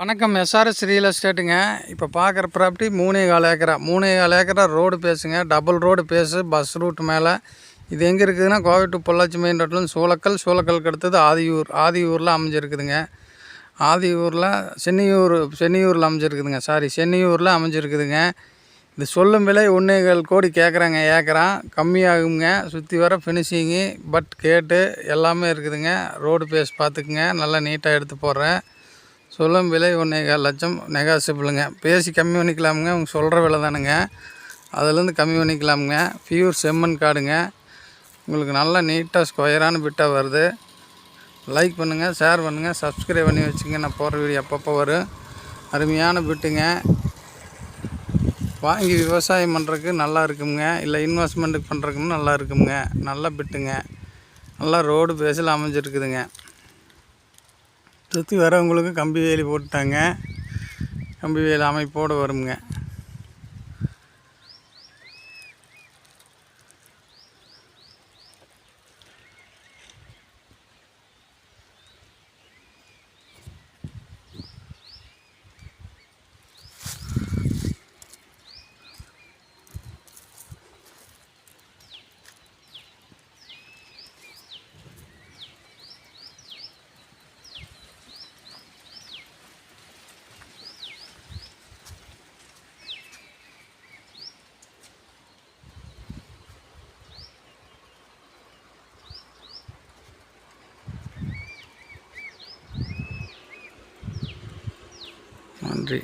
வணக்கம். SRS real எஸ்டேட்டுங்க. இப்போ பார்க்குற ப்ராப்பர்ட்டி 3,4 ஏக்கரா 3,4 ஏக்கரா ரோடு பேஸுங்க. Double road face, bus route மேலே. இது எங்கே இருக்குதுன்னா, கோவை டு பொள்ளாச்சி மெயின் ரோட்லேருந்து சூளக்கலுக்கு அடுத்தது ஆதியூரில் அமைஞ்சிருக்குதுங்க. ஆதியூரில் சென்னியூரில் அமைஞ்சிருக்குதுங்க. சென்னியூரில் அமைஞ்சிருக்குதுங்க. இது சொல்லும் விலை 1,4 கோடி கேட்குறாங்க ஏக்கரா. கம்மியாகுங்க. சுற்றி வர ஃபினிஷிங்கு கேட்டு எல்லாமே இருக்குதுங்க. ரோடு பேஸ் பார்த்துக்குங்க. நல்லா நீட்டாக எடுத்து போடுறேன். சொல்லும் விலை 1,4 லட்சம் நெகாசிபிளுங்க. பேசி கம்மி பண்ணிக்கலாமுங்க. அவங்க சொல்கிற விலை தானுங்க, அதுலேருந்து கம்மி பண்ணிக்கலாமுங்க. பியூர் செம்மண் காடுங்க. உங்களுக்கு நல்லா நீட்டாக ஸ்கொயரான பிட்டாக வருது. லைக் பண்ணுங்கள், ஷேர் பண்ணுங்கள், சப்ஸ்கிரைப் பண்ணி வச்சுங்க. நான் போடுற வீடியோ அப்பப்போ வரும். அருமையான பிட்டுங்க. வாங்கி விவசாயம் பண்ணுறதுக்கு நல்லா இருக்குங்க. இல்லை இன்வெஸ்ட்மெண்ட்டுக்கு பண்ணுறதுக்குன்னு நல்லா இருக்குங்க. நல்ல பிட்டுங்க. நல்லா ரோடு பேஸில் அமைஞ்சிருக்குதுங்க. சுற்றி வரவங்களுக்கு கம்பி வேலி போட்டுட்டாங்க. கம்பி வேலி அமைப்போடு வருங்க. நன்றி.